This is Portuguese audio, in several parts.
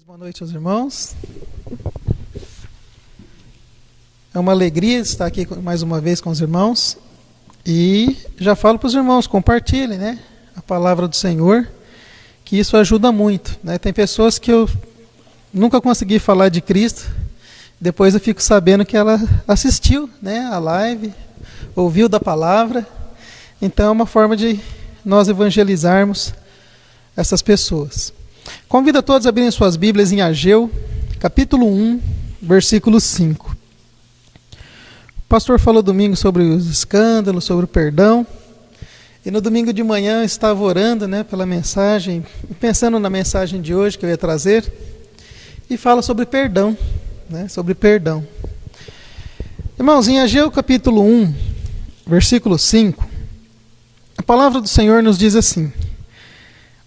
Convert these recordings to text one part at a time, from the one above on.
Boa noite aos irmãos. É uma alegria estar aqui mais uma vez com os irmãos. E já falo para os irmãos, compartilhem, né, a palavra do Senhor, que isso ajuda muito, né? Tem pessoas que eu nunca consegui falar de Cristo, depois eu fico sabendo que ela assistiu, né, a live, ouviu da palavra. Então é uma forma de nós evangelizarmos essas pessoas. Convido a todos a abrirem suas Bíblias em Ageu, capítulo 1, versículo 5. O pastor falou domingo sobre os escândalos, sobre o perdão. E no domingo de manhã eu estava orando, né, pela mensagem, pensando na mensagem de hoje que eu ia trazer. E fala sobre perdão, né, sobre perdão. Irmãos, em Ageu capítulo 1, versículo 5, a palavra do Senhor nos diz assim: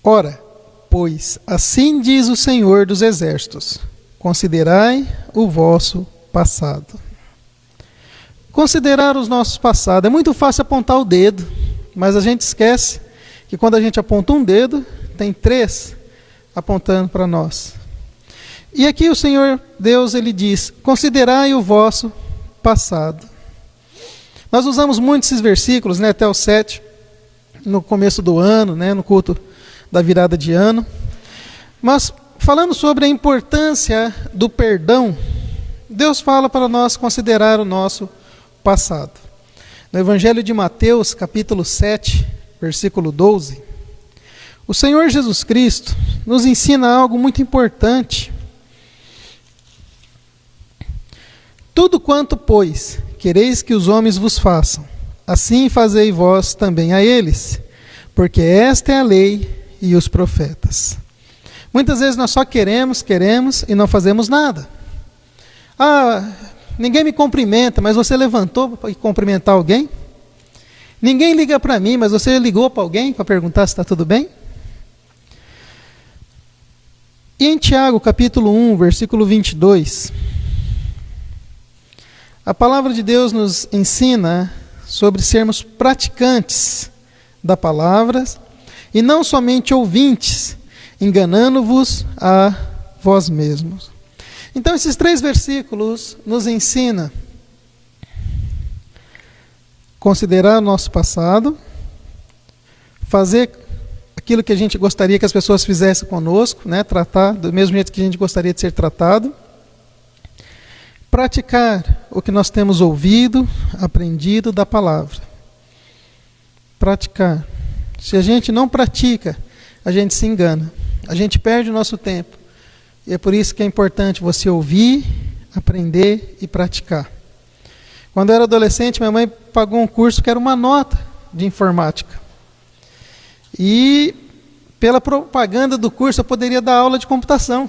Ora, pois assim diz o Senhor dos Exércitos, considerai o vosso passado. Considerar os nossos passados. É muito fácil apontar o dedo, mas a gente esquece que quando a gente aponta um dedo, tem 3 apontando para nós. E aqui o Senhor Deus, ele diz: considerai o vosso passado. Nós usamos muito esses versículos, né, até o 7, no começo do ano, né, no culto da virada de ano. Mas falando sobre a importância do perdão, Deus fala para nós considerar o nosso passado. No Evangelho de Mateus, capítulo 7, versículo 12, o Senhor Jesus Cristo nos ensina algo muito importante. Tudo quanto, pois, quereis que os homens vos façam, assim fazei vós também a eles, porque esta é a lei e os profetas. Muitas vezes nós só queremos e não fazemos nada. Ninguém me cumprimenta, mas você levantou para cumprimentar alguém? Ninguém liga para mim, mas você ligou para alguém para perguntar se está tudo bem? E em Tiago, capítulo 1, versículo 22, a palavra de Deus nos ensina sobre sermos praticantes da palavra e não somente ouvintes, enganando-vos a vós mesmos. Então esses 3 versículos nos ensinam considerar o nosso passado, fazer aquilo que a gente gostaria que as pessoas fizessem conosco, né, tratar do mesmo jeito que a gente gostaria de ser tratado, praticar o que nós temos ouvido, aprendido da palavra. Praticar. Se a gente não pratica, a gente se engana, a gente perde o nosso tempo. E é por isso que é importante você ouvir, aprender e praticar. Quando eu era adolescente, minha mãe pagou um curso que era uma nota de informática. E pela propaganda do curso eu poderia dar aula de computação.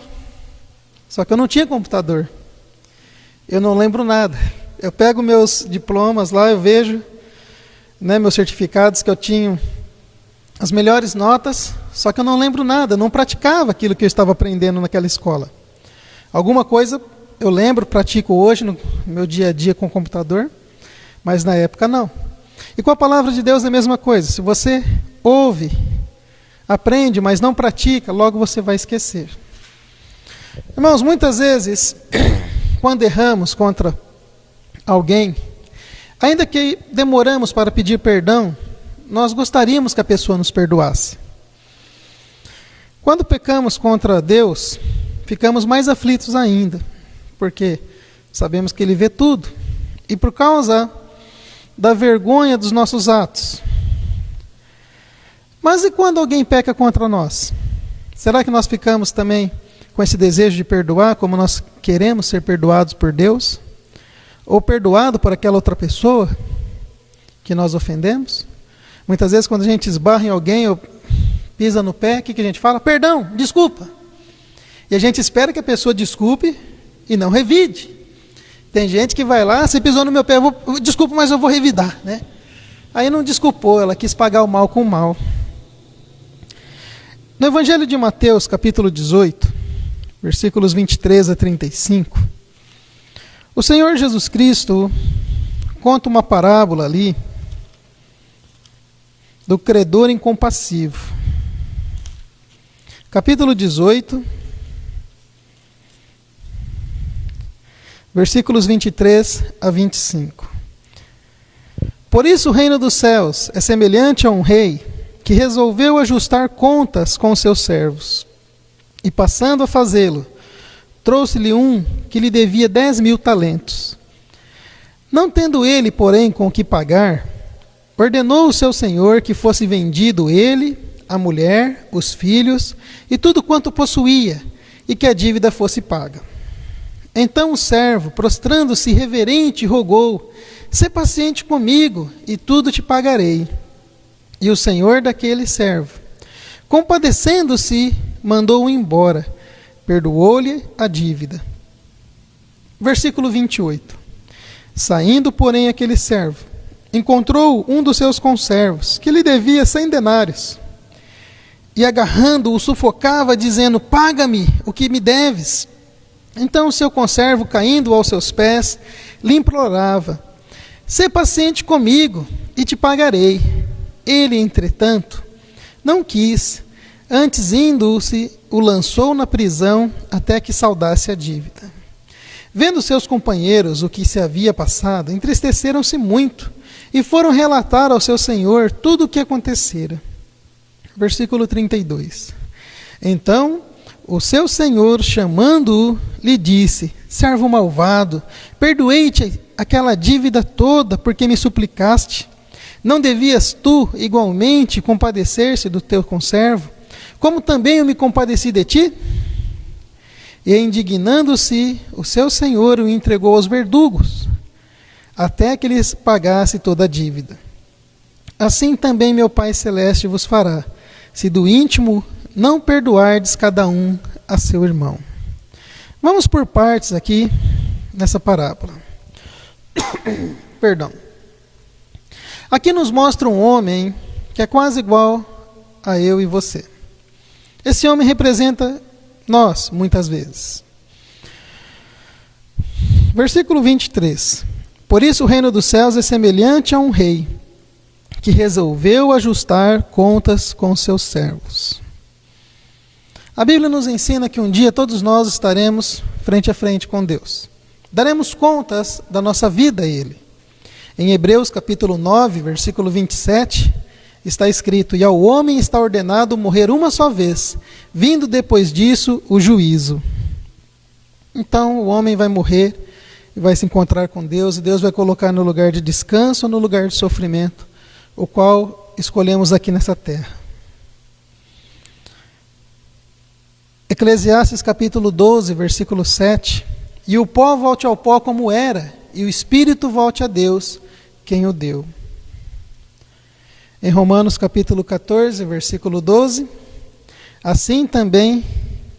Só que eu não tinha computador. Eu não lembro nada. Eu pego meus diplomas lá, eu vejo, né, meus certificados que eu tinha as melhores notas, só que eu não lembro nada, não praticava aquilo que eu estava aprendendo naquela escola. Alguma coisa eu lembro, pratico hoje no meu dia a dia com o computador, mas na época não. E com a palavra de Deus é a mesma coisa. Se você ouve, aprende, mas não pratica, logo você vai esquecer. Irmãos, muitas vezes, quando erramos contra alguém, ainda que demoramos para pedir perdão, nós gostaríamos que a pessoa nos perdoasse. Quando pecamos contra Deus, ficamos mais aflitos ainda, porque sabemos que Ele vê tudo. E por causa da vergonha dos nossos atos. Mas e quando alguém peca contra nós? Será que nós ficamos também com esse desejo de perdoar, como nós queremos ser perdoados por Deus? Ou perdoado por aquela outra pessoa que nós ofendemos? Muitas vezes quando a gente esbarra em alguém ou pisa no pé, o que a gente fala? Perdão, desculpa. E a gente espera que a pessoa desculpe e não revide. Tem gente que vai lá, você pisou no meu pé, desculpa, mas eu vou revidar, né? Aí não desculpou, ela quis pagar o mal com o mal. No Evangelho de Mateus, capítulo 18, versículos 23 a 35, o Senhor Jesus Cristo conta uma parábola ali do credor incompassivo. Capítulo 18, Versículos 23 a 25. Por isso o reino dos céus é semelhante a um rei que resolveu ajustar contas com os seus servos. E passando a fazê-lo, trouxe-lhe um que lhe devia 10.000 talentos. Não tendo ele, porém, com o que pagar, ordenou o seu senhor que fosse vendido ele, a mulher, os filhos e tudo quanto possuía, e que a dívida fosse paga. Então o servo, prostrando-se reverente, rogou: sê paciente comigo, e tudo te pagarei. E o senhor daquele servo, compadecendo-se, mandou-o embora, perdoou-lhe a dívida. Versículo 28. Saindo, porém, aquele servo, encontrou um dos seus conservos, que lhe devia 100 denários, e agarrando-o, sufocava, dizendo: paga-me o que me deves. Então o seu conservo, caindo aos seus pés, lhe implorava: sê paciente comigo, e te pagarei. Ele, entretanto, não quis, antes indo-se, o lançou na prisão, até que saldasse a dívida. Vendo seus companheiros o que se havia passado, entristeceram-se muito, e foram relatar ao seu senhor tudo o que acontecera. Versículo 32. Então o seu senhor, chamando-o, lhe disse: servo malvado, perdoei-te aquela dívida toda, porque me suplicaste. Não devias tu, igualmente, compadecer-se do teu conservo, como também eu me compadeci de ti? E, indignando-se, o seu senhor o entregou aos verdugos, até que lhes pagasse toda a dívida. Assim também meu Pai Celeste vos fará, se do íntimo não perdoardes cada um a seu irmão. Vamos por partes aqui nessa parábola. Perdão. Aqui nos mostra um homem que é quase igual a eu e você. Esse homem representa nós, muitas vezes. Versículo 23. Por isso o reino dos céus é semelhante a um rei que resolveu ajustar contas com seus servos. A Bíblia nos ensina que um dia todos nós estaremos frente a frente com Deus. Daremos contas da nossa vida a Ele. Em Hebreus capítulo 9, versículo 27, está escrito: e ao homem está ordenado morrer uma só vez, vindo depois disso o juízo. Então o homem vai morrer e vai se encontrar com Deus, e Deus vai colocar no lugar de descanso ou no lugar de sofrimento, o qual escolhemos aqui nessa terra. Eclesiastes capítulo 12, versículo 7, e o pó volte ao pó como era, e o espírito volte a Deus, quem o deu. Em Romanos capítulo 14, versículo 12, assim também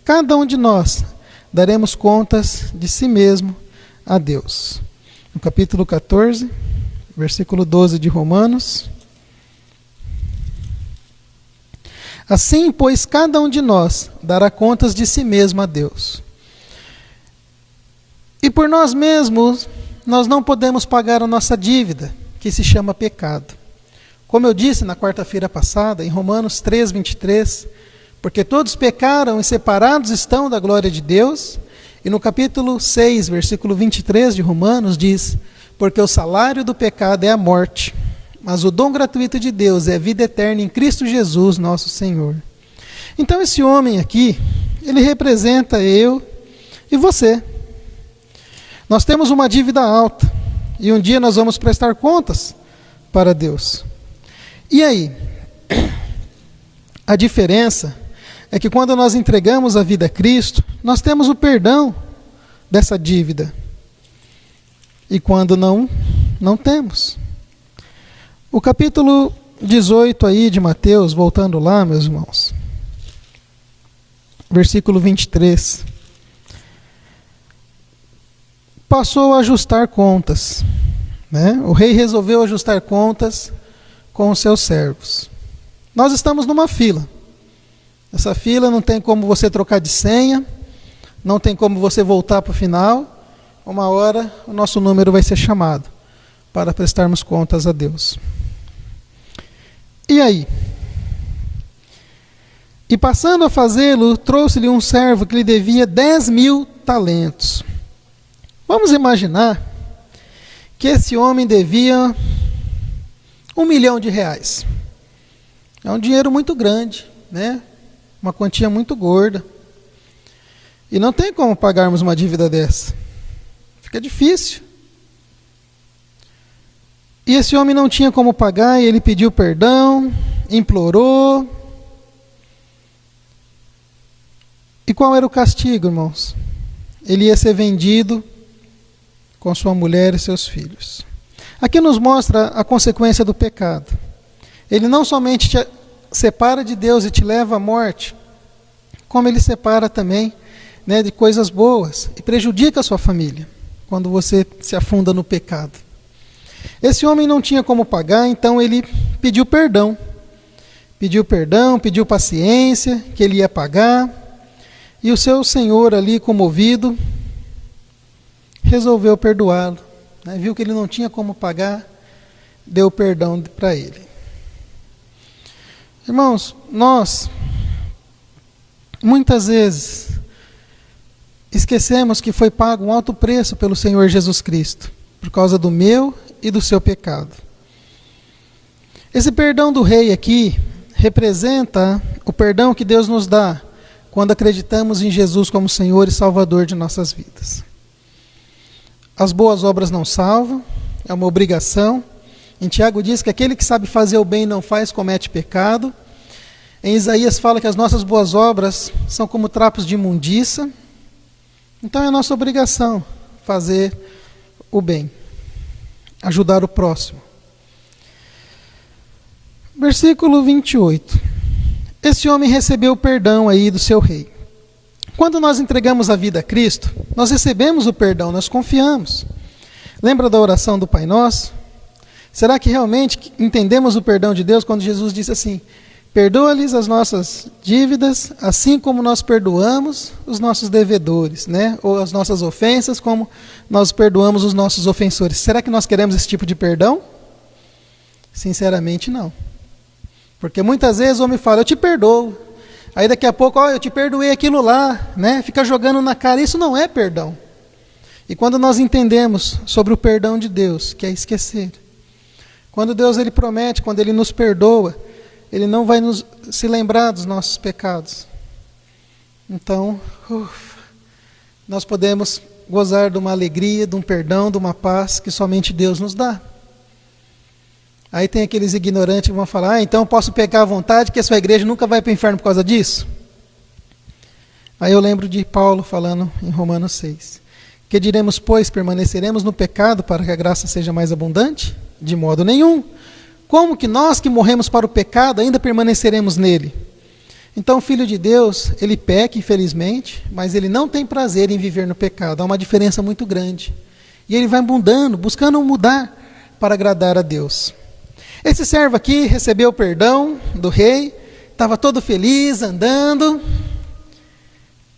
cada um de nós daremos contas de si mesmo a Deus. No capítulo 14, versículo 12 de Romanos. Assim, pois, cada um de nós dará contas de si mesmo a Deus. E por nós mesmos, nós não podemos pagar a nossa dívida, que se chama pecado. Como eu disse na quarta-feira passada, em Romanos 3, 23, porque todos pecaram e separados estão da glória de Deus. E no capítulo 6, versículo 23 de Romanos diz: porque o salário do pecado é a morte, mas o dom gratuito de Deus é a vida eterna em Cristo Jesus, nosso Senhor. Então esse homem aqui, ele representa eu e você. Nós temos uma dívida alta, e um dia nós vamos prestar contas para Deus. E aí? A diferença é que quando nós entregamos a vida a Cristo, nós temos o perdão dessa dívida. E quando não temos. O capítulo 18 aí de Mateus, voltando lá, meus irmãos. Versículo 23. Passou a ajustar contas. Né? O rei resolveu ajustar contas com os seus servos. Nós estamos numa fila. Essa fila não tem como você trocar de senha, não tem como você voltar para o final. Uma hora o nosso número vai ser chamado para prestarmos contas a Deus. E aí? E passando a fazê-lo, trouxe-lhe um servo que lhe devia 10.000 talentos. Vamos imaginar que esse homem devia R$1 milhão. É um dinheiro muito grande, né? Uma quantia muito gorda. E não tem como pagarmos uma dívida dessa. Fica difícil. E esse homem não tinha como pagar, e ele pediu perdão, implorou. E qual era o castigo, irmãos? Ele ia ser vendido com sua mulher e seus filhos. Aqui nos mostra a consequência do pecado. Ele não somente te separa de Deus e te leva à morte, como ele separa também, né, de coisas boas e prejudica a sua família, quando você se afunda no pecado. Esse homem não tinha como pagar, então ele pediu perdão. Pediu paciência, que ele ia pagar. E o seu senhor ali, comovido, resolveu perdoá-lo. Né? Viu que ele não tinha como pagar, deu perdão para ele. Irmãos, nós, muitas vezes, esquecemos que foi pago um alto preço pelo Senhor Jesus Cristo, por causa do meu e do seu pecado. Esse perdão do rei aqui representa o perdão que Deus nos dá quando acreditamos em Jesus como Senhor e Salvador de nossas vidas. As boas obras não salvam, é uma obrigação. Em Tiago diz que aquele que sabe fazer o bem e não faz, comete pecado. Em Isaías fala que as nossas boas obras são como trapos de imundícia. Então é nossa obrigação fazer o bem, ajudar o próximo. Versículo 28. Esse homem recebeu o perdão aí do seu rei. Quando nós entregamos a vida a Cristo, nós recebemos o perdão, nós confiamos. Lembra da oração do Pai Nosso? Será que realmente entendemos o perdão de Deus quando Jesus disse assim: perdoa-lhes as nossas dívidas, assim como nós perdoamos os nossos devedores, né? Ou as nossas ofensas, como nós perdoamos os nossos ofensores. Será que nós queremos esse tipo de perdão? Sinceramente, não. Porque muitas vezes o homem fala, eu te perdoo. Aí daqui a pouco, eu te perdoei aquilo lá, né? Fica jogando na cara. Isso não é perdão. E quando nós entendemos sobre o perdão de Deus, que é esquecer. Quando Deus ele promete, quando ele nos perdoa, ele não vai se lembrar dos nossos pecados. Então, nós podemos gozar de uma alegria, de um perdão, de uma paz que somente Deus nos dá. Aí tem aqueles ignorantes que vão falar, então eu posso pecar à vontade, que a sua igreja nunca vai para o inferno por causa disso? Aí eu lembro de Paulo falando em Romanos 6. Que diremos, pois, permaneceremos no pecado para que a graça seja mais abundante? De modo nenhum. Como que nós que morremos para o pecado ainda permaneceremos nele? Então o Filho de Deus, ele peca infelizmente, mas ele não tem prazer em viver no pecado. Há uma diferença muito grande. E ele vai mudando, buscando mudar para agradar a Deus. Esse servo aqui recebeu o perdão do rei, estava todo feliz, andando,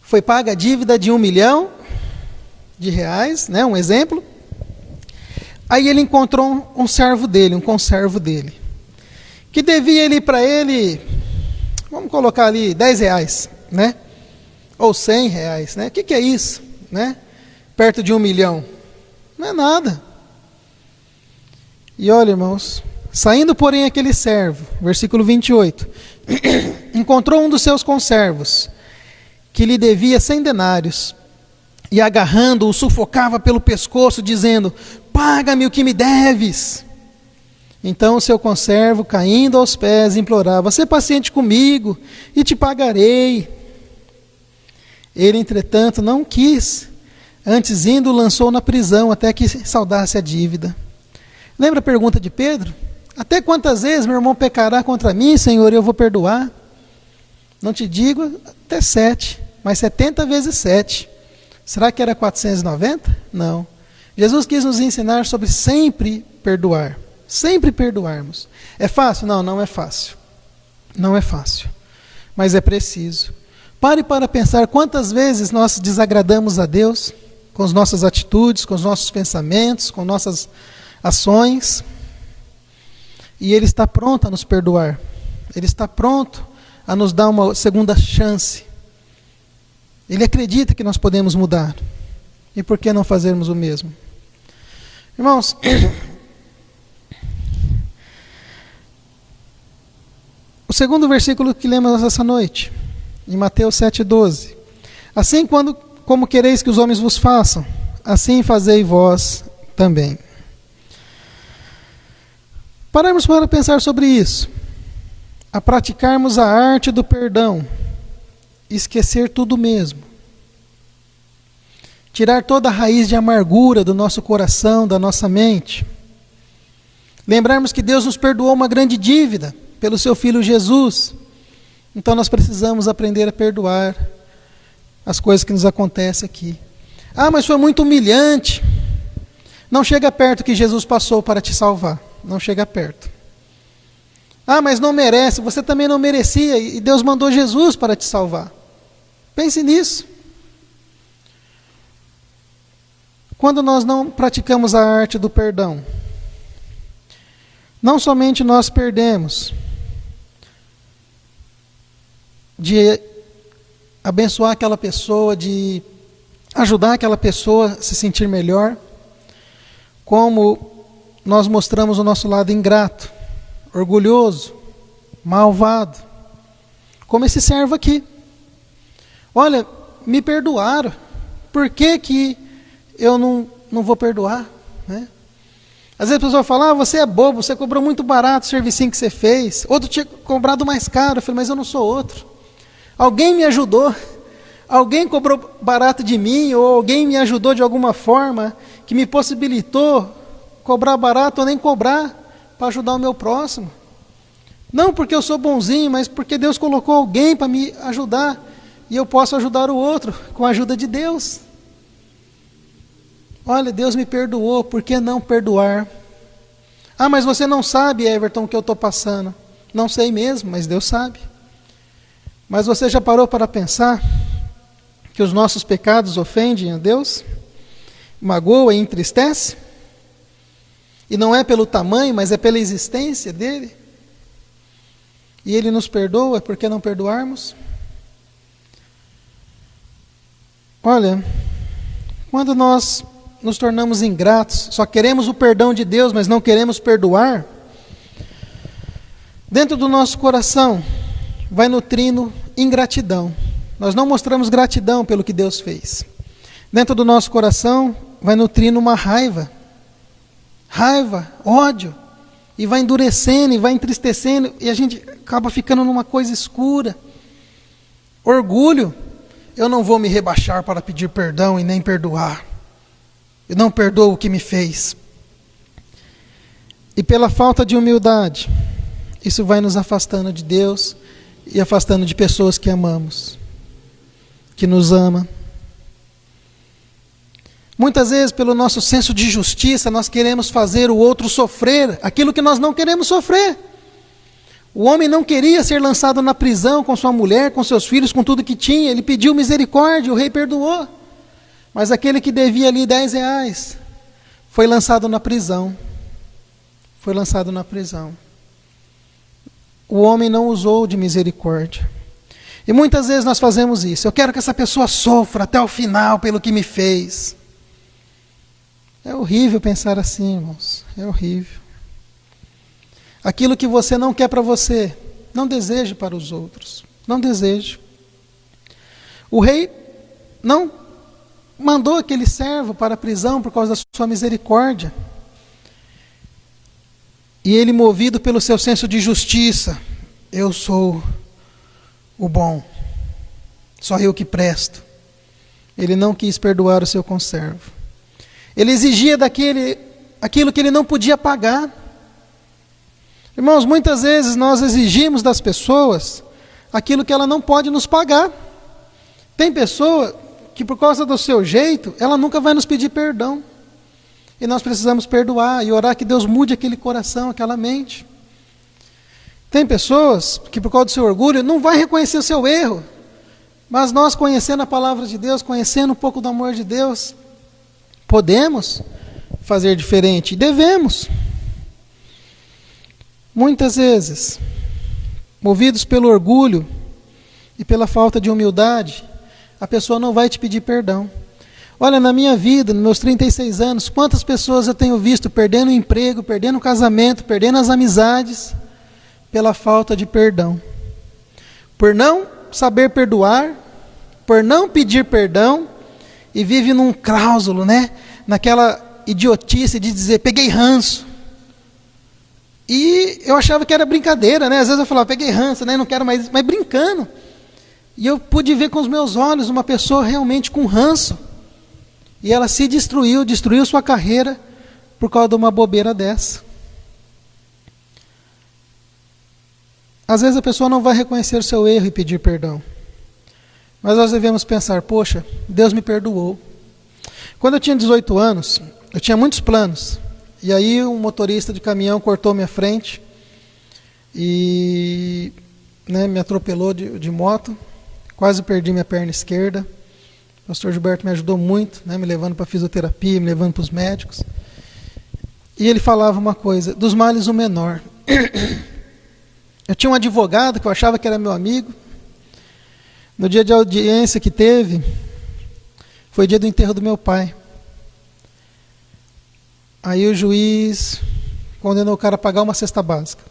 foi paga a dívida de R$1 milhão, né, um exemplo. Aí ele encontrou um servo dele, um conservo dele, que devia ele para ele, vamos colocar ali R$10, né, ou R$100, né, o que é isso, né, perto de R$1 milhão, não é nada. E olha, irmãos, saindo, porém, aquele servo, versículo 28, encontrou um dos seus conservos, que lhe devia 100 denários, e agarrando-o, o sufocava pelo pescoço, dizendo, paga-me o que me deves. Então o seu conservo, caindo aos pés, implorava, sê paciente comigo, e te pagarei. Ele, entretanto, não quis, antes indo, o lançou na prisão, até que saldasse a dívida. Lembra a pergunta de Pedro? Até quantas vezes meu irmão pecará contra mim, Senhor, e eu vou perdoar? Não te digo até 7, mas 70 vezes 7. Será que era 490? Não. Jesus quis nos ensinar sobre sempre perdoar. Sempre perdoarmos. É fácil? Não, não é fácil. Não é fácil. Mas é preciso. Pare para pensar quantas vezes nós desagradamos a Deus com as nossas atitudes, com os nossos pensamentos, com nossas ações. E Ele está pronto a nos perdoar. Ele está pronto a nos dar uma segunda chance. Ele acredita que nós podemos mudar. E por que não fazermos o mesmo? Irmãos, o segundo versículo que lemos essa noite, em Mateus 7,12. Assim, como quereis que os homens vos façam, assim fazei vós também. Pararmos para pensar sobre isso. A praticarmos a arte do perdão, esquecer tudo mesmo. Tirar toda a raiz de amargura do nosso coração, da nossa mente. Lembrarmos que Deus nos perdoou uma grande dívida pelo seu Filho Jesus. Então nós precisamos aprender a perdoar as coisas que nos acontecem aqui. Ah, mas foi muito humilhante. Não chega perto do que Jesus passou para te salvar. Não chega perto. Ah, mas não merece. Você também não merecia e Deus mandou Jesus para te salvar. Pense nisso. Quando nós não praticamos a arte do perdão, não somente nós perdemos de abençoar aquela pessoa, de ajudar aquela pessoa a se sentir melhor, como nós mostramos o nosso lado ingrato, orgulhoso, malvado, como esse servo aqui. Olha, me perdoaram, por que eu não vou perdoar? Né? Às vezes a pessoa fala, você é bobo, você cobrou muito barato o servicinho que você fez, outro tinha cobrado mais caro. Eu falei, mas eu não sou outro. Alguém me ajudou, alguém cobrou barato de mim, ou alguém me ajudou de alguma forma, que me possibilitou cobrar barato ou nem cobrar, para ajudar o meu próximo. Não porque eu sou bonzinho, mas porque Deus colocou alguém para me ajudar, e eu posso ajudar o outro, com a ajuda de Deus. Olha, Deus me perdoou, por que não perdoar? Ah, mas você não sabe, Everton, o que eu estou passando. Não sei mesmo, mas Deus sabe. Mas você já parou para pensar que os nossos pecados ofendem a Deus? Magoa e entristece? E não é pelo tamanho, mas é pela existência dele? E ele nos perdoa, por que não perdoarmos? Olha, quando nós nos tornamos ingratos, só queremos o perdão de Deus, mas não queremos perdoar, dentro do nosso coração vai nutrindo ingratidão. Nós não mostramos gratidão pelo que Deus fez. Dentro do nosso coração vai nutrindo uma raiva, ódio, e vai endurecendo, e vai entristecendo, e a gente acaba ficando numa coisa escura. Orgulho, eu não vou me rebaixar para pedir perdão e nem perdoar. Eu não perdoo o que me fez. E pela falta de humildade, isso vai nos afastando de Deus e afastando de pessoas que amamos, que nos ama. Muitas vezes, pelo nosso senso de justiça, nós queremos fazer o outro sofrer aquilo que nós não queremos sofrer. O homem não queria ser lançado na prisão com sua mulher, com seus filhos, com tudo que tinha. Ele pediu misericórdia, o rei perdoou. Mas aquele que devia ali R$10 foi lançado na prisão. Foi lançado na prisão. O homem não usou de misericórdia. E muitas vezes nós fazemos isso. Eu quero que essa pessoa sofra até o final pelo que me fez. É horrível pensar assim, irmãos. É horrível. Aquilo que você não quer para você, não deseje para os outros. Não deseje. O rei não mandou aquele servo para a prisão por causa da sua misericórdia. E ele, movido pelo seu senso de justiça, eu sou o bom, só eu que presto. Ele não quis perdoar o seu conservo. Ele exigia daquele aquilo que ele não podia pagar. Irmãos, muitas vezes nós exigimos das pessoas aquilo que ela não pode nos pagar. Tem pessoa que por causa do seu jeito, ela nunca vai nos pedir perdão. E nós precisamos perdoar e orar que Deus mude aquele coração, aquela mente. Tem pessoas que por causa do seu orgulho não vai reconhecer o seu erro. Mas nós, conhecendo a palavra de Deus, conhecendo um pouco do amor de Deus, podemos fazer diferente e devemos. Muitas vezes, movidos pelo orgulho e pela falta de humildade, a pessoa não vai te pedir perdão. Olha, na minha vida, nos meus 36 anos, quantas pessoas eu tenho visto perdendo o emprego, perdendo o casamento, perdendo as amizades, pela falta de perdão. Por não saber perdoar, por não pedir perdão, e vive num cláusulo, né? Naquela idiotice de dizer, peguei ranço. E eu achava que era brincadeira, né? Às vezes eu falava, peguei ranço, né? Não quero mais, mas brincando. E eu pude ver com os meus olhos uma pessoa realmente com ranço. E ela se destruiu sua carreira por causa de uma bobeira dessa. Às vezes a pessoa não vai reconhecer o seu erro e pedir perdão. Mas nós devemos pensar, poxa, Deus me perdoou. Quando eu tinha 18 anos, eu tinha muitos planos. E aí um motorista de caminhão cortou minha frente e me atropelou de moto. Quase perdi minha perna esquerda. O pastor Gilberto me ajudou muito, me levando para a fisioterapia, me levando para os médicos. E ele falava uma coisa, dos males o menor. Eu tinha um advogado que eu achava que era meu amigo. No dia de audiência que teve, foi o dia do enterro do meu pai. Aí o juiz condenou o cara a pagar uma cesta básica.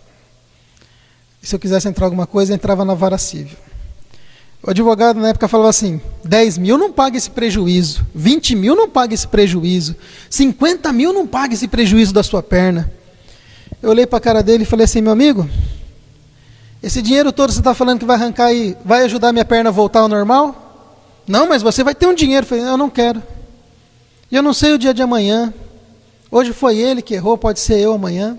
E se eu quisesse entrar alguma coisa, eu entrava na vara civil. O advogado na época falava assim, 10 mil não paga esse prejuízo, 20 mil não paga esse prejuízo, 50 mil não paga esse prejuízo da sua perna. Eu olhei para a cara dele e falei assim, meu amigo, esse dinheiro todo que você está falando que vai arrancar aí, vai ajudar minha perna a voltar ao normal? Não, mas você vai ter um dinheiro. Eu falei, eu não quero. E eu não sei o dia de amanhã. Hoje foi ele que errou, pode ser eu amanhã.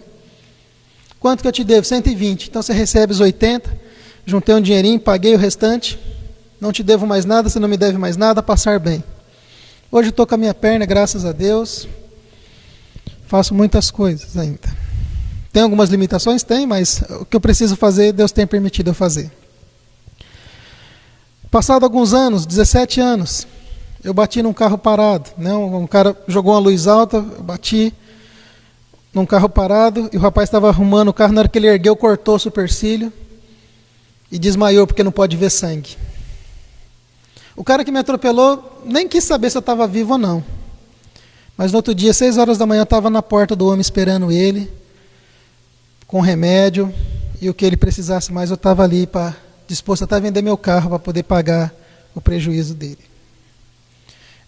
Quanto que eu te devo? 120. Então você recebe os 80. Juntei um dinheirinho, paguei o restante. Não te devo mais nada, você não me deve mais nada, passar bem. Hoje estou com a minha perna, graças a Deus. Faço muitas coisas ainda. Tem algumas limitações? Tem, mas o que eu preciso fazer, Deus tem permitido eu fazer. Passado alguns anos, 17 anos, eu bati num carro parado. Um cara jogou uma luz alta, eu bati num carro parado, e o rapaz estava arrumando o carro, na hora que ele ergueu, cortou o supercílio e desmaiou, porque não pode ver sangue. O cara que me atropelou nem quis saber se eu estava vivo ou não. Mas no outro dia, 6 horas da manhã, eu estava na porta do homem esperando ele, com remédio, e o que ele precisasse mais, eu estava ali disposto até a vender meu carro para poder pagar o prejuízo dele.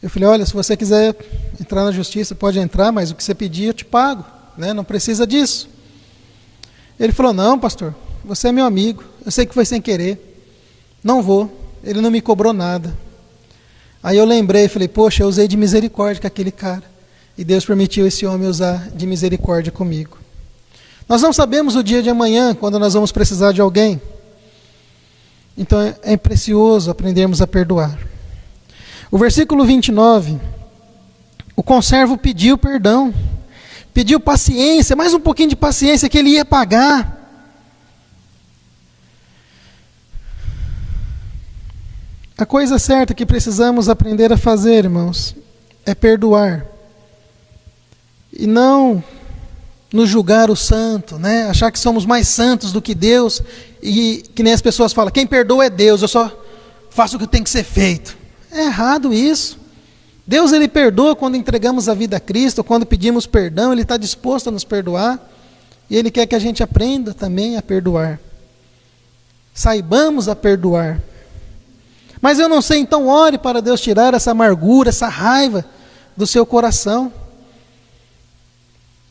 Eu falei, olha, se você quiser entrar na justiça, pode entrar, mas o que você pedir eu te pago, não precisa disso. Ele falou, não, pastor, você é meu amigo, eu sei que foi sem querer, não vou, ele não me cobrou nada. Aí eu lembrei, falei, poxa, eu usei de misericórdia com aquele cara, e Deus permitiu esse homem usar de misericórdia comigo. Nós não sabemos o dia de amanhã, quando nós vamos precisar de alguém. Então é precioso aprendermos a perdoar. O versículo 29, o conservo pediu perdão, pediu paciência, mais um pouquinho de paciência que ele ia pagar. A coisa certa que precisamos aprender a fazer, irmãos, é perdoar. E não nos julgar o santo, achar que somos mais santos do que Deus, e que nem as pessoas falam, quem perdoa é Deus, eu só faço o que tem que ser feito. É errado isso. Deus, ele perdoa quando entregamos a vida a Cristo, quando pedimos perdão, ele está disposto a nos perdoar, e ele quer que a gente aprenda também a perdoar. Saibamos a perdoar. Mas eu não sei, então ore para Deus tirar essa amargura, essa raiva do seu coração.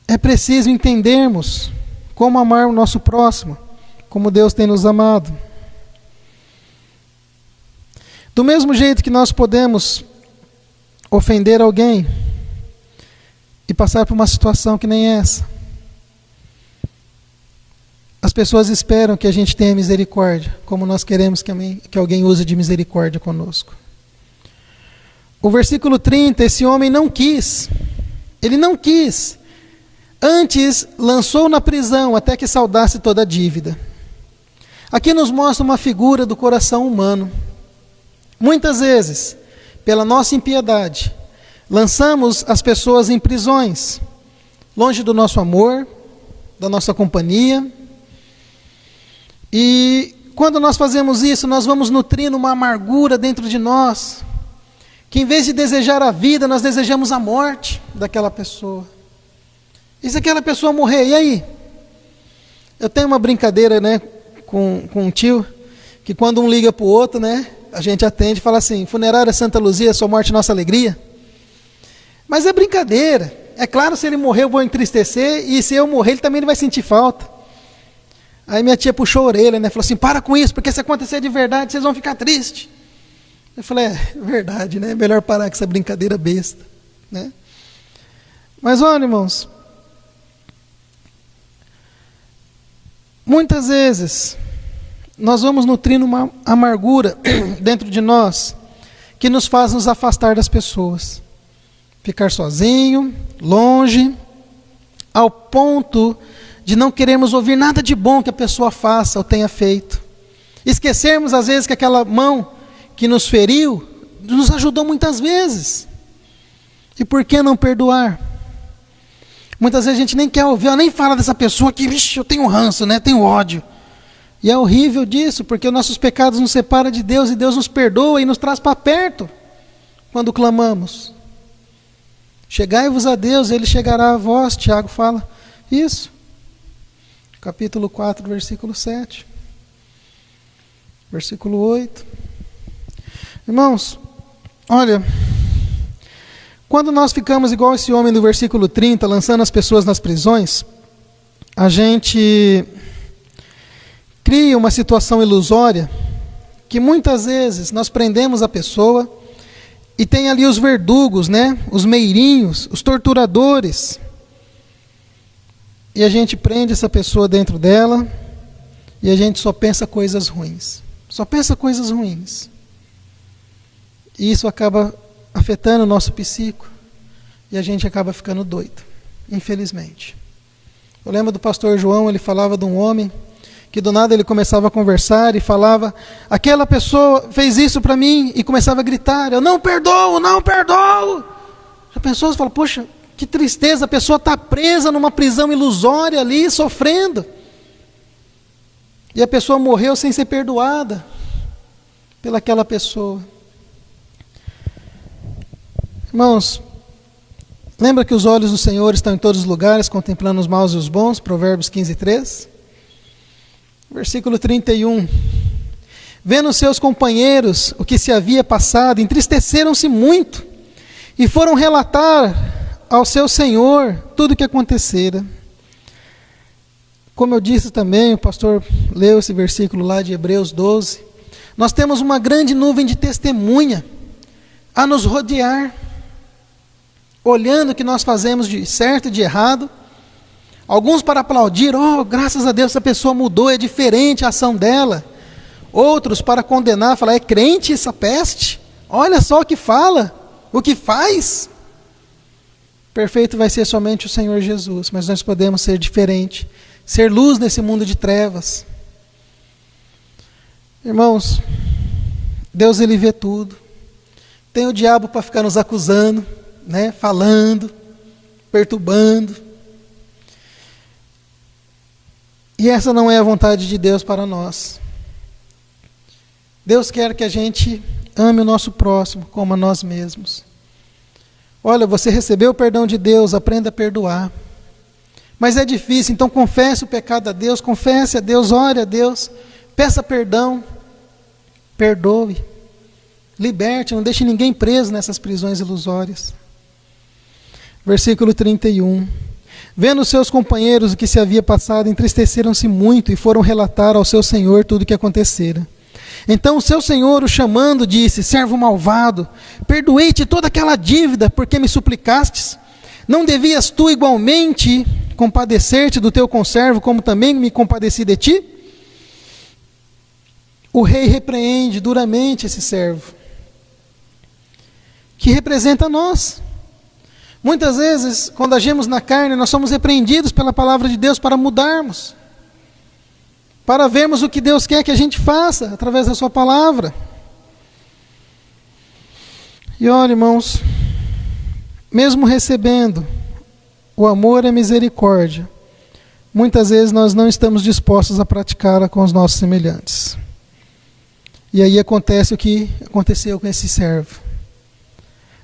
É preciso entendermos como amar o nosso próximo, como Deus tem nos amado. Do mesmo jeito que nós podemos ofender alguém e passar por uma situação que nem essa, as pessoas esperam que a gente tenha misericórdia, como nós queremos que alguém use de misericórdia conosco. O versículo 30, esse homem não quis, ele não quis. Antes, lançou na prisão até que saldasse toda a dívida. Aqui nos mostra uma figura do coração humano. Muitas vezes, pela nossa impiedade, lançamos as pessoas em prisões, longe do nosso amor, da nossa companhia. E quando nós fazemos isso, nós vamos nutrindo uma amargura dentro de nós, que em vez de desejar a vida, nós desejamos a morte daquela pessoa. E se aquela pessoa morrer, e aí? Eu tenho uma brincadeira, né, com um tio, que quando um liga para o outro, né, a gente atende e fala assim: funerária Santa Luzia, sua morte, nossa alegria. Mas é brincadeira. É claro, se ele morrer eu vou entristecer, e se eu morrer ele também vai sentir falta. Aí minha tia puxou a orelha, né, falou assim: para com isso, porque se acontecer de verdade vocês vão ficar tristes. Eu falei: é verdade, né, melhor parar com essa brincadeira besta, né? Mas olha, irmãos, muitas vezes nós vamos nutrindo uma amargura dentro de nós que nos faz nos afastar das pessoas, ficar sozinho, longe, ao ponto de não querermos ouvir nada de bom que a pessoa faça ou tenha feito. Esquecermos às vezes que aquela mão que nos feriu nos ajudou muitas vezes. E por que não perdoar? Muitas vezes a gente nem quer ouvir, nem fala dessa pessoa que, vixe, eu tenho ranço, né? Tenho ódio. E é horrível disso, porque os nossos pecados nos separam de Deus e Deus nos perdoa e nos traz para perto quando clamamos. Chegai-vos a Deus, Ele chegará a vós, Tiago fala isso. Capítulo 4, versículo 7. Versículo 8. Irmãos, olha, quando nós ficamos igual esse homem do versículo 30, lançando as pessoas nas prisões, a gente cria uma situação ilusória que muitas vezes nós prendemos a pessoa e tem ali os verdugos, né? Os meirinhos, os torturadores. E a gente prende essa pessoa dentro dela e a gente só pensa coisas ruins. Só pensa coisas ruins. E isso acaba afetando o nosso psico e a gente acaba ficando doido, infelizmente. Eu lembro do pastor João, ele falava de um homem que do nada ele começava a conversar e falava: aquela pessoa fez isso para mim, e começava a gritar: eu não perdoo, não perdoo. Já pensou? Você fala: poxa, que tristeza, a pessoa está presa numa prisão ilusória ali, sofrendo. E a pessoa morreu sem ser perdoada pelaquela pessoa. Irmãos, lembra que os olhos do Senhor estão em todos os lugares, contemplando os maus e os bons, Provérbios 15, 3. Versículo 31. Vendo seus companheiros o que se havia passado, entristeceram-se muito e foram relatar ao seu Senhor tudo o que acontecera. Como eu disse também, o pastor leu esse versículo lá de Hebreus 12. Nós temos uma grande nuvem de testemunha a nos rodear, olhando o que nós fazemos de certo e de errado. Alguns para aplaudir: oh, graças a Deus essa pessoa mudou, é diferente a ação dela. Outros para condenar, falar: é crente essa peste, olha só o que fala, o que faz. Perfeito vai ser somente o Senhor Jesus, mas nós podemos ser diferente, ser luz nesse mundo de trevas. Irmãos, Deus, Ele vê tudo. Tem o diabo para ficar nos acusando, né, falando, perturbando. E essa não é a vontade de Deus para nós. Deus quer que a gente ame o nosso próximo como a nós mesmos. Olha, você recebeu o perdão de Deus, aprenda a perdoar. Mas é difícil, então confesse o pecado a Deus, confesse a Deus, ore a Deus, peça perdão, perdoe, liberte, não deixe ninguém preso nessas prisões ilusórias. Versículo 31. Vendo seus companheiros o que se havia passado, entristeceram-se muito e foram relatar ao seu senhor tudo o que acontecera. Então o seu senhor, o chamando, disse: servo malvado, perdoei-te toda aquela dívida porque me suplicastes. Não devias tu igualmente compadecer-te do teu conservo, como também me compadeci de ti? O rei repreende duramente esse servo, que representa nós. Muitas vezes, quando agimos na carne, nós somos repreendidos pela palavra de Deus para mudarmos, para vermos o que Deus quer que a gente faça através da sua palavra. E olha, irmãos, mesmo recebendo o amor e a misericórdia, muitas vezes nós não estamos dispostos a praticá-la com os nossos semelhantes. E aí acontece o que aconteceu com esse servo.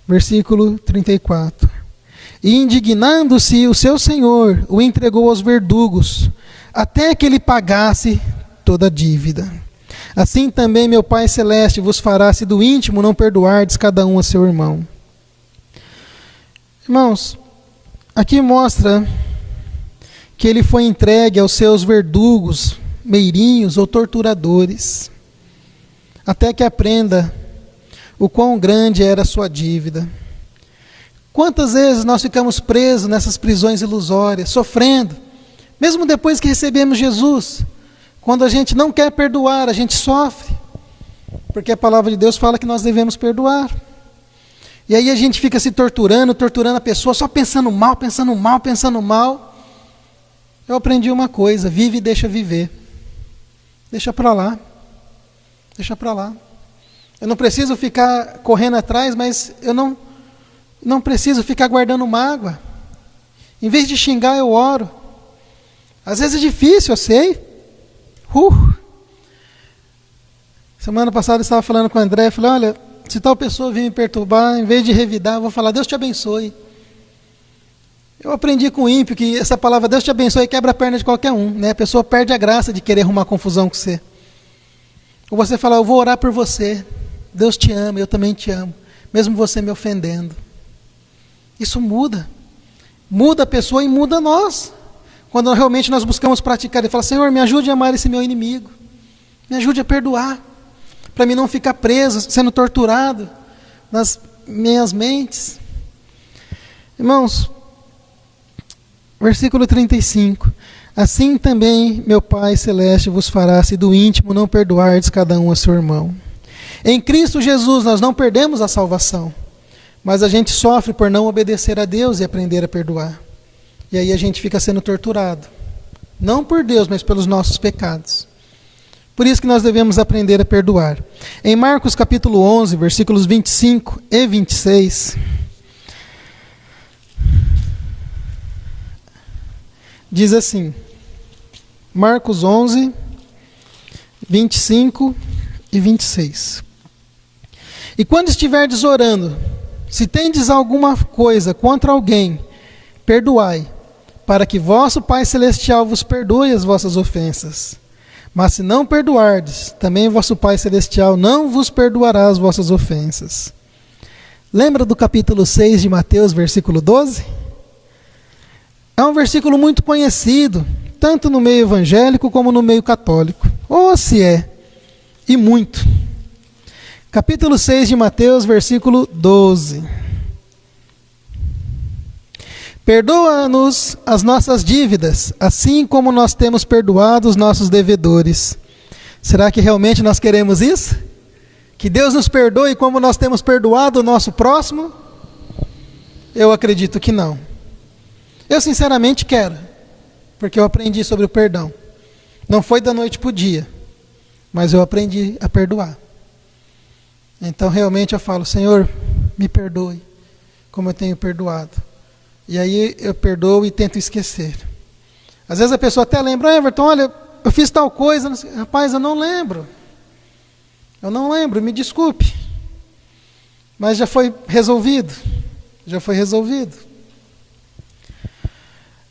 Versículo 34. E indignando-se o seu senhor, o entregou aos verdugos, até que ele pagasse toda a dívida. Assim também meu Pai Celeste vos fará, se do íntimo não perdoardes cada um a seu irmão. Irmãos, aqui mostra que ele foi entregue aos seus verdugos, meirinhos ou torturadores, até que aprenda o quão grande era a sua dívida. Quantas vezes nós ficamos presos nessas prisões ilusórias, sofrendo, mesmo depois que recebemos Jesus, quando a gente não quer perdoar, a gente sofre, porque a palavra de Deus fala que nós devemos perdoar. E aí a gente fica se torturando a pessoa, só pensando mal. Eu aprendi uma coisa: vive e deixa viver. Deixa para lá. Eu não preciso ficar correndo atrás, mas eu não preciso ficar guardando mágoa. Em vez de xingar, eu oro. Às vezes é difícil, eu sei. Semana passada eu estava falando com o André, falei, olha, se tal pessoa vir me perturbar, em vez de revidar, eu vou falar, Deus te abençoe. Eu aprendi com o ímpio que essa palavra, Deus te abençoe, quebra a perna de qualquer um, né? A pessoa perde a graça de querer arrumar confusão com você. Ou você fala, eu vou orar por você, Deus te ama, eu também te amo, mesmo você me ofendendo. Isso muda a pessoa e muda nós. Quando realmente nós buscamos praticar e falar, Senhor, me ajude a amar esse meu inimigo, me ajude a perdoar, para mim não ficar preso, sendo torturado nas minhas mentes. Irmãos, versículo 35. Assim também meu Pai Celeste vos fará, se do íntimo não perdoardes cada um a seu irmão. Em Cristo Jesus nós não perdemos a salvação, mas a gente sofre por não obedecer a Deus e aprender a perdoar. E aí a gente fica sendo torturado. Não por Deus, mas pelos nossos pecados. Por isso que nós devemos aprender a perdoar. Em Marcos capítulo 11, versículos 25 e 26, diz assim, Marcos 11, 25 e 26. E quando estiverdes orando, se tendes alguma coisa contra alguém, perdoai, para que vosso Pai Celestial vos perdoe as vossas ofensas. Mas se não perdoardes, também vosso Pai Celestial não vos perdoará as vossas ofensas. Lembra do capítulo 6 de Mateus, versículo 12? É um versículo muito conhecido, tanto no meio evangélico como no meio católico. Ou se é, e muito. Capítulo 6 de Mateus, versículo 12. Perdoa-nos as nossas dívidas, assim como nós temos perdoado os nossos devedores. Será que realmente nós queremos isso? Que Deus nos perdoe como nós temos perdoado o nosso próximo? Eu acredito que não. Eu sinceramente quero, porque eu aprendi sobre o perdão. Não foi da noite para o dia, mas eu aprendi a perdoar. Então realmente eu falo, Senhor, me perdoe, como eu tenho perdoado. E aí eu perdoo e tento esquecer. Às vezes a pessoa até lembra, Everton, olha, eu fiz tal coisa. Rapaz, eu não lembro. Me desculpe. Mas já foi resolvido.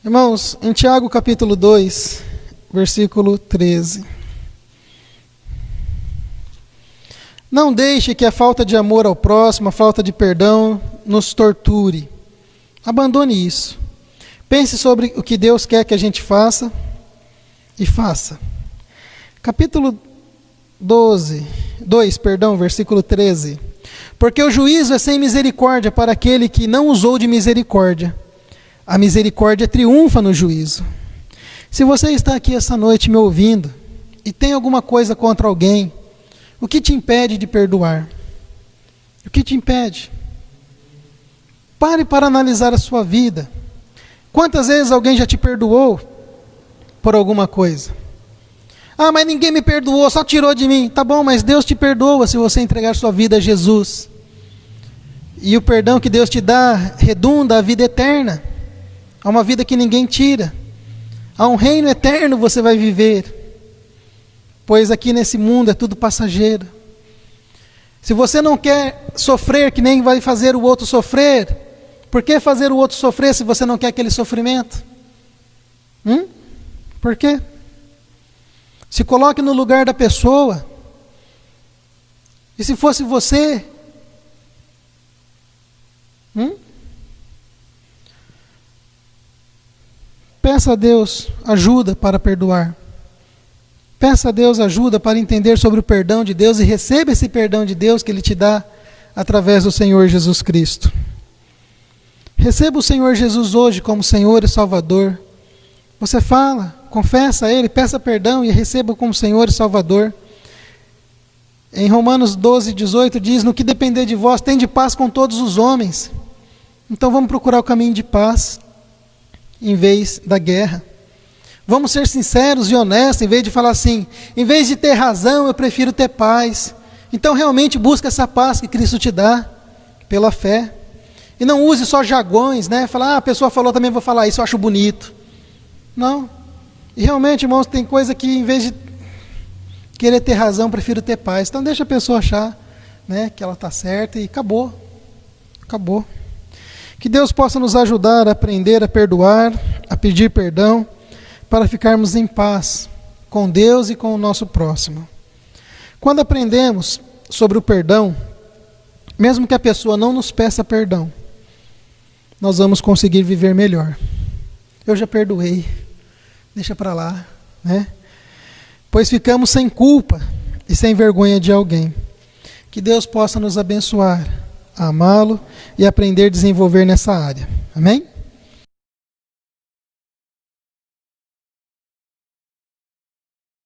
Irmãos, em Tiago capítulo 2, versículo 13. Não deixe que a falta de amor ao próximo, a falta de perdão, nos torture. Abandone isso. Pense sobre o que Deus quer que a gente faça e faça. Capítulo 2, versículo 13. Porque o juízo é sem misericórdia para aquele que não usou de misericórdia. A misericórdia triunfa no juízo. Se você está aqui essa noite me ouvindo e tem alguma coisa contra alguém, o que te impede de perdoar? O que te impede? Pare para analisar a sua vida. Quantas vezes alguém já te perdoou por alguma coisa? Ah, mas ninguém me perdoou, só tirou de mim. Tá bom, mas Deus te perdoa se você entregar sua vida a Jesus. E o perdão que Deus te dá redunda a vida eterna. Há uma vida que ninguém tira. Há um reino eterno você vai viver. Pois aqui nesse mundo é tudo passageiro. Se você não quer sofrer que nem vai fazer o outro sofrer, por que fazer o outro sofrer se você não quer aquele sofrimento? Por quê? Se coloque no lugar da pessoa. E se fosse você? Peça a Deus ajuda para perdoar. Peça a Deus ajuda para entender sobre o perdão de Deus e receba esse perdão de Deus que Ele te dá através do Senhor Jesus Cristo. Receba o Senhor Jesus hoje como Senhor e Salvador. Você fala, confessa a Ele, peça perdão e receba como Senhor e Salvador. Em Romanos 12, 18 diz, no que depender de vós, tende paz com todos os homens. Então vamos procurar o caminho de paz em vez da guerra. Vamos ser sinceros e honestos, em vez de falar assim, em vez de ter razão, eu prefiro ter paz. Então realmente busca essa paz que Cristo te dá, pela fé. E não use só jargões, né? Falar, a pessoa falou, também vou falar isso, eu acho bonito. Não. E realmente, irmãos, tem coisa que em vez de querer ter razão, eu prefiro ter paz. Então deixa a pessoa achar, né, que ela está certa e acabou. Acabou. Que Deus possa nos ajudar a aprender a perdoar, a pedir perdão, para ficarmos em paz com Deus e com o nosso próximo. Quando aprendemos sobre o perdão, mesmo que a pessoa não nos peça perdão, nós vamos conseguir viver melhor. Eu já perdoei, deixa para lá, né? Pois ficamos sem culpa e sem vergonha de alguém. Que Deus possa nos abençoar, a amá-lo e aprender a desenvolver nessa área. Amém?